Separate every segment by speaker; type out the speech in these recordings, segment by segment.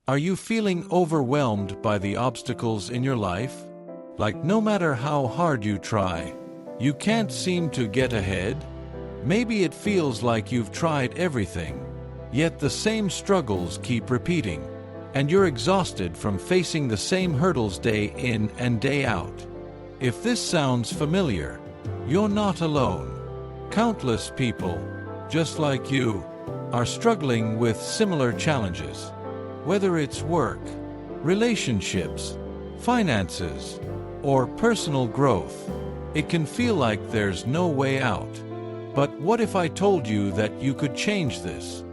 Speaker 1: Are you feeling overwhelmed by the obstacles in your life? Like no matter how hard you try, you can't seem to get ahead? Maybe it feels like you've tried everything, yet the same struggles keep repeating, and you're exhausted from facing the same hurdles day in and day out. If this sounds familiar, you're not alone. Countless people, just like you, are struggling with similar challenges. Whether it's work, relationships, finances, or personal growth, it can feel like there's no way out. But what if I told you that you could change this?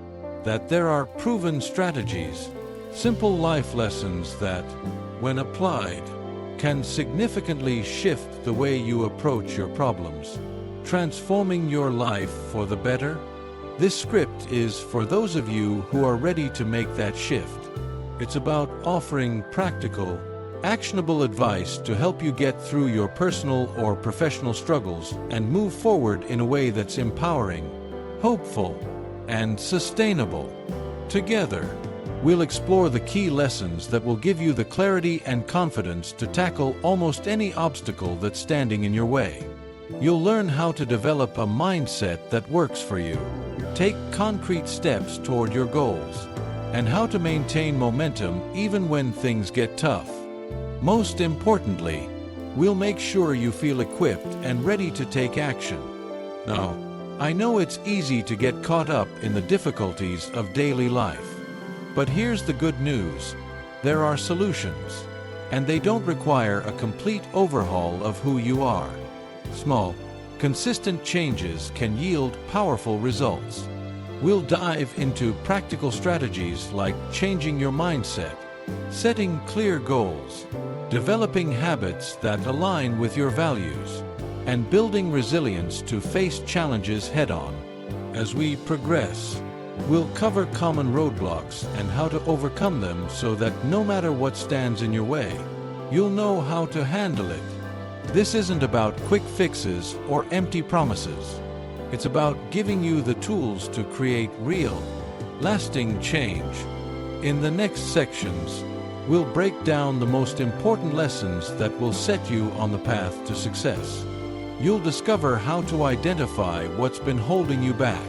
Speaker 1: That there are proven strategies, simple life lessons that, when applied, can significantly shift the way you approach your problems, transforming your life for the better? This script is for those of you who are ready to make that shift. It's about offering practical, actionable advice to help you get through your personal or professional struggles and move forward in a way that's empowering, hopeful, and sustainable. Together, we'll explore the key lessons that will give you the clarity and confidence to tackle almost any obstacle that's standing in your way. You'll learn how to develop a mindset that works for you, take concrete steps toward your goals, and how to maintain momentum even when things get tough. Most importantly, we'll make sure you feel equipped and ready to take action. Now, I know it's easy to get caught up in the difficulties of daily life. But here's the good news. There are solutions, and they don't require a complete overhaul of who you are. Small, consistent changes can yield powerful results. We'll dive into practical strategies like changing your mindset, setting clear goals, developing habits that align with your values, and building resilience to face challenges head-on. As we progress, we'll cover common roadblocks and how to overcome them so that no matter what stands in your way, you'll know how to handle it. This isn't about quick fixes or empty promises. It's about giving you the tools to create real, lasting change. In the next sections, we'll break down the most important lessons that will set you on the path to success. You'll discover how to identify what's been holding you back,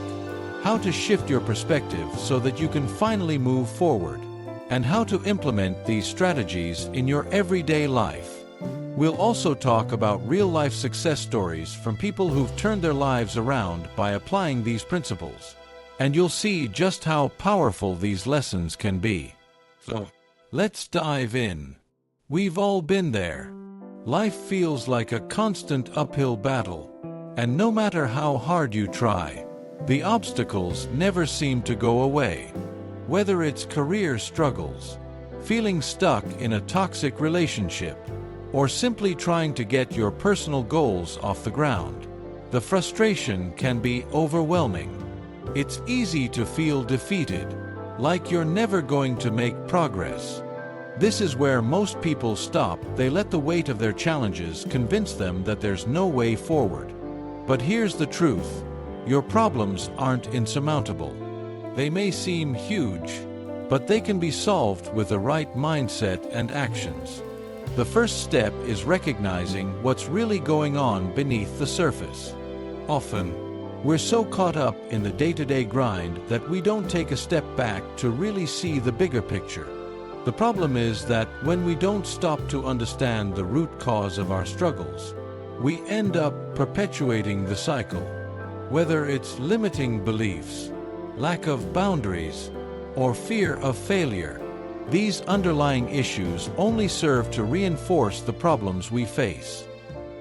Speaker 1: how to shift your perspective so that you can finally move forward, and how to implement these strategies in your everyday life. We'll also talk about real-life success stories from people who've turned their lives around by applying these principles. And you'll see just how powerful these lessons can be. So, let's dive in. We've all been there. Life feels like a constant uphill battle, and no matter how hard you try, the obstacles never seem to go away. Whether it's career struggles, feeling stuck in a toxic relationship, or simply trying to get your personal goals off the ground, the frustration can be overwhelming. It's easy to feel defeated, like you're never going to make progress. This is where most people stop. They let the weight of their challenges convince them that there's no way forward. But here's the truth. Your problems aren't insurmountable. They may seem huge, but they can be solved with the right mindset and actions. The first step is recognizing what's really going on beneath the surface. Often, we're so caught up in the day-to-day grind that we don't take a step back to really see the bigger picture. The problem is that when we don't stop to understand the root cause of our struggles, we end up perpetuating the cycle. Whether it's limiting beliefs, lack of boundaries, or fear of failure, these underlying issues only serve to reinforce the problems we face.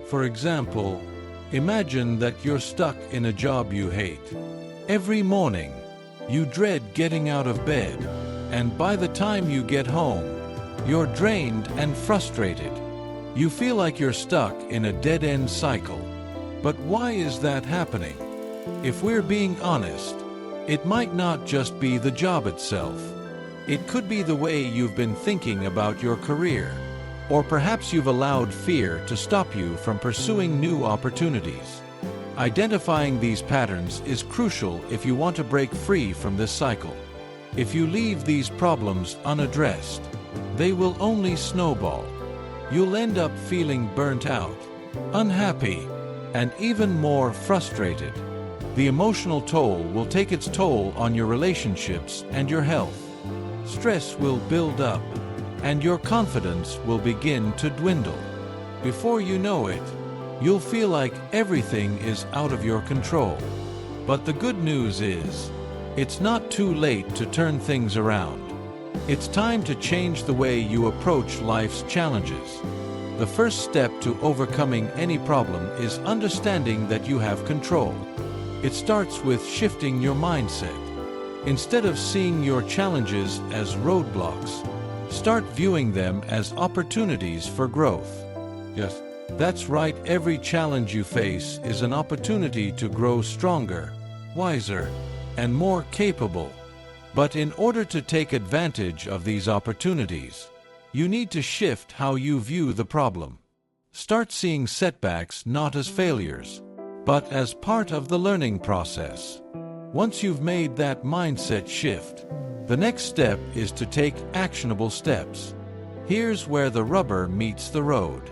Speaker 1: For example, imagine that you're stuck in a job you hate. Every morning, you dread getting out of bed, and by the time you get home, you're drained and frustrated. You feel like you're stuck in a dead-end cycle. But why is that happening? If we're being honest, it might not just be the job itself. It could be the way you've been thinking about your career, or perhaps you've allowed fear to stop you from pursuing new opportunities. Identifying these patterns is crucial if you want to break free from this cycle. If you leave these problems unaddressed, they will only snowball. You'll end up feeling burnt out, unhappy, and even more frustrated. The emotional toll will take its toll on your relationships and your health. Stress will build up, and your confidence will begin to dwindle. Before you know it, you'll feel like everything is out of your control. But the good news is, it's not too late to turn things around. It's time to change the way you approach life's challenges. The first step to overcoming any problem is understanding that you have control. It starts with shifting your mindset. Instead of seeing your challenges as roadblocks, start viewing them as opportunities for growth. Yes, that's right. Every challenge you face is an opportunity to grow stronger, wiser, and more capable. But in order to take advantage of these opportunities, you need to shift how you view the problem. Start seeing setbacks not as failures, but as part of the learning process. Once you've made that mindset shift, the next step is to take actionable steps. Here's where the rubber meets the road.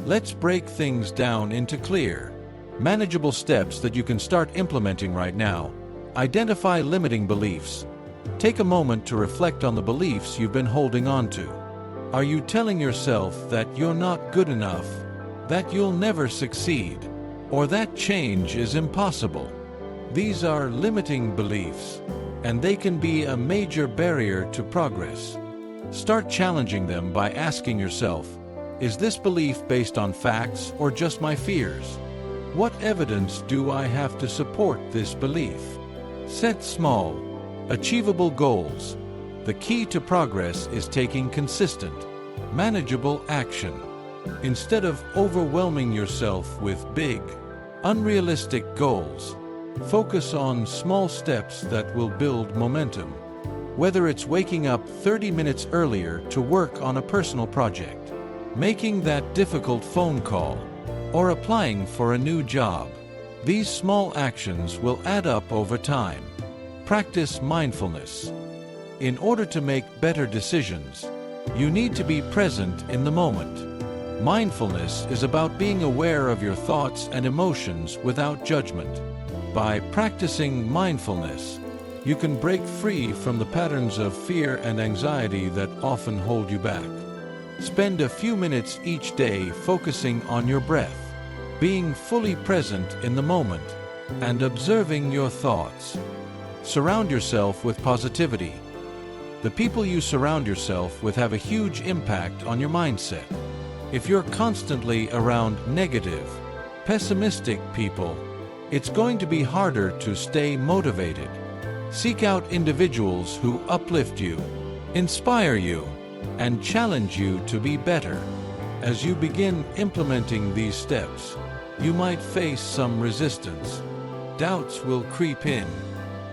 Speaker 1: Let's break things down into clear, manageable steps that you can start implementing right now. Identify limiting beliefs. Take a moment to reflect on the beliefs you've been holding on to. Are you telling yourself that you're not good enough, that you'll never succeed, or that change is impossible? These are limiting beliefs, and they can be a major barrier to progress. Start challenging them by asking yourself, is this belief based on facts or just my fears? What evidence do I have to support this belief? Set small, achievable goals. The key to progress is taking consistent, manageable action. Instead of overwhelming yourself with big, unrealistic goals, focus on small steps that will build momentum. Whether it's waking up 30 minutes earlier to work on a personal project, making that difficult phone call, or applying for a new job, these small actions will add up over time. Practice mindfulness. In order to make better decisions, you need to be present in the moment. Mindfulness is about being aware of your thoughts and emotions without judgment. By practicing mindfulness, you can break free from the patterns of fear and anxiety that often hold you back. Spend a few minutes each day focusing on your breath, being fully present in the moment, and observing your thoughts. Surround yourself with positivity. The people you surround yourself with have a huge impact on your mindset. If you're constantly around negative, pessimistic people, it's going to be harder to stay motivated. Seek out individuals who uplift you, inspire you, and challenge you to be better. As you begin implementing these steps, you might face some resistance. Doubts will creep in.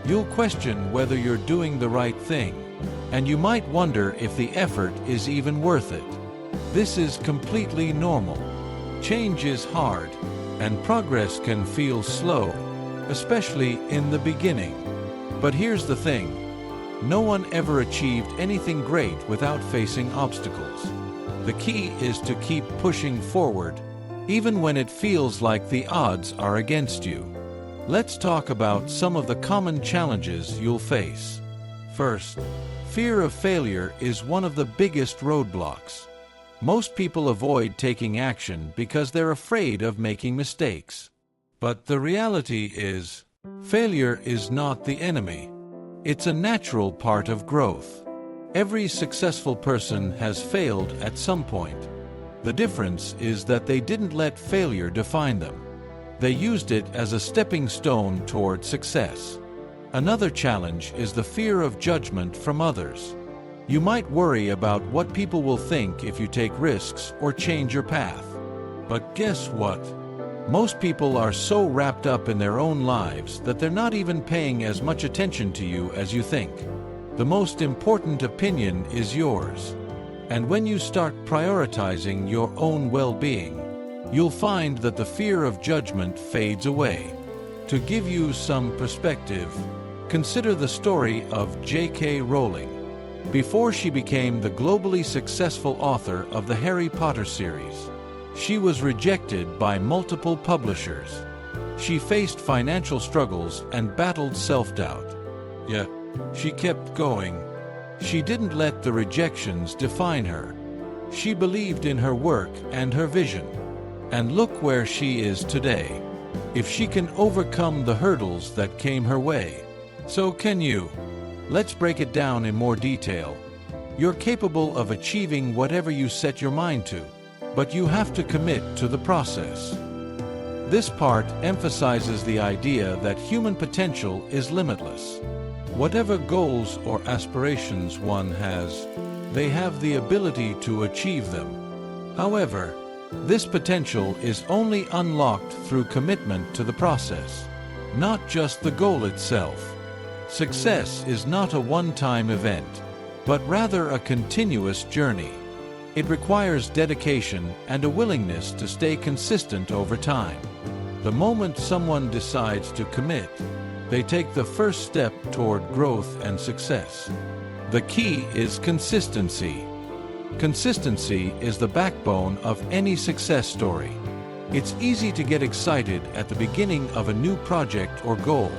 Speaker 1: You'll question whether you're doing the right thing, and you might wonder if the effort is even worth it. This is completely normal. Change is hard, and progress can feel slow, especially in the beginning. But here's the thing. No one ever achieved anything great without facing obstacles. The key is to keep pushing forward, even when it feels like the odds are against you. Let's talk about some of the common challenges you'll face. First, fear of failure is one of the biggest roadblocks. Most people avoid taking action because they're afraid of making mistakes. But the reality is, failure is not the enemy. It's a natural part of growth. Every successful person has failed at some point. The difference is that they didn't let failure define them. They used it as a stepping stone toward success. Another challenge is the fear of judgment from others. You might worry about what people will think if you take risks or change your path. But guess what? Most people are so wrapped up in their own lives that they're not even paying as much attention to you as you think. The most important opinion is yours. And when you start prioritizing your own well-being, you'll find that the fear of judgment fades away. To give you some perspective, Consider the story of J.K. Rowling. Before she became the globally successful author of the Harry Potter series, she was rejected by multiple publishers. She faced financial struggles and battled self-doubt. Yet, she kept going. She didn't let the rejections define her. She believed in her work and her vision. And look where she is today. If she can overcome the hurdles that came her way, so can you. Let's break it down in more detail. You're capable of achieving whatever you set your mind to, but you have to commit to the process. This part emphasizes the idea that human potential is limitless. Whatever goals or aspirations one has, they have the ability to achieve them. However, this potential is only unlocked through commitment to the process, not just the goal itself. Success is not a one-time event, but rather a continuous journey. It requires dedication and a willingness to stay consistent over time. The moment someone decides to commit, they take the first step toward growth and success. The key is consistency. Consistency is the backbone of any success story. It's easy to get excited at the beginning of a new project or goal.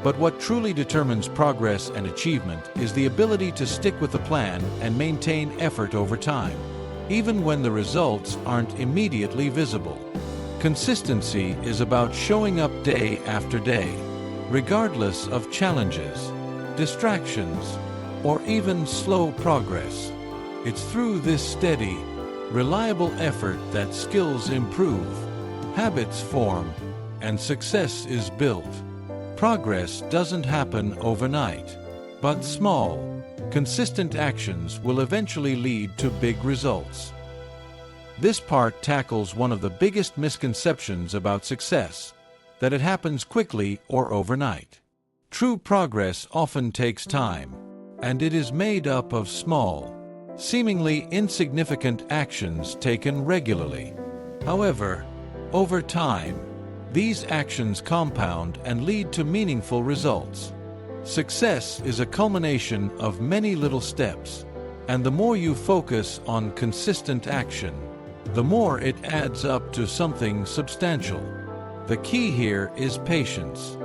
Speaker 1: But what truly determines progress and achievement is the ability to stick with the plan and maintain effort over time, even when the results aren't immediately visible. Consistency is about showing up day after day, regardless of challenges, distractions, or even slow progress. It's through this steady, reliable effort that skills improve, habits form, and success is built. Progress doesn't happen overnight, but small, consistent actions will eventually lead to big results. This part tackles one of the biggest misconceptions about success, that it happens quickly or overnight. True progress often takes time, and it is made up of small, seemingly insignificant actions taken regularly. However, over time, these actions compound and lead to meaningful results. Success is a culmination of many little steps, and the more you focus on consistent action, the more it adds up to something substantial. The key here is patience.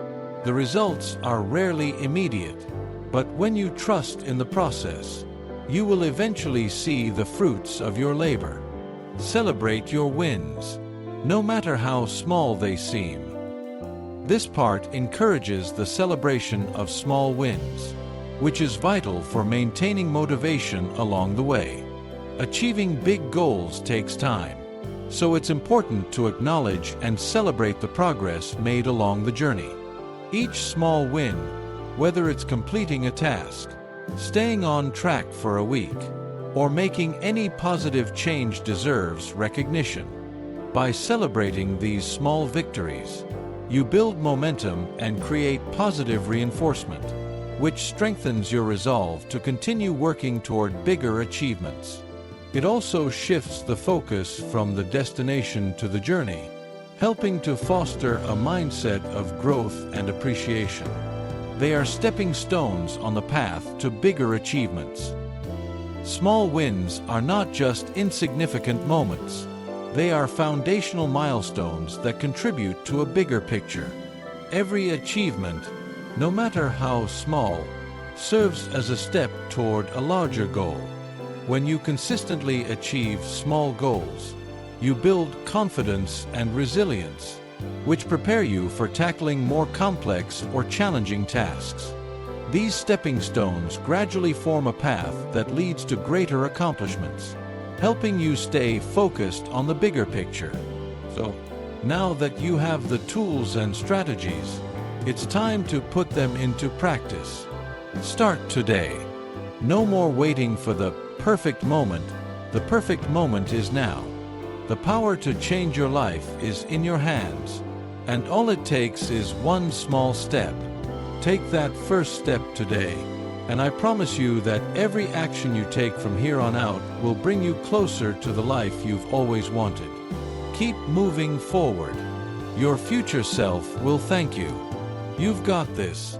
Speaker 1: The results are rarely immediate, but when you trust in the process, you will eventually see the fruits of your labor. Celebrate your wins, no matter how small they seem. This part encourages the celebration of small wins, which is vital for maintaining motivation along the way. Achieving big goals takes time, so it's important to acknowledge and celebrate the progress made along the journey. Each small win, whether it's completing a task, staying on track for a week, or making any positive change, deserves recognition. By celebrating these small victories, you build momentum and create positive reinforcement, which strengthens your resolve to continue working toward bigger achievements. It also shifts the focus from the destination to the journey, helping to foster a mindset of growth and appreciation. They are stepping stones on the path to bigger achievements. Small wins are not just insignificant moments. They are foundational milestones that contribute to a bigger picture. Every achievement, no matter how small, serves as a step toward a larger goal. When you consistently achieve small goals, you build confidence and resilience, which prepare you for tackling more complex or challenging tasks. These stepping stones gradually form a path that leads to greater accomplishments, helping you stay focused on the bigger picture. So, now that you have the tools and strategies, it's time to put them into practice. Start today. No more waiting for the perfect moment. The perfect moment is now. The power to change your life is in your hands, and all it takes is one small step. Take that first step today, and I promise you that every action you take from here on out will bring you closer to the life you've always wanted. Keep moving forward. Your future self will thank you. You've got this.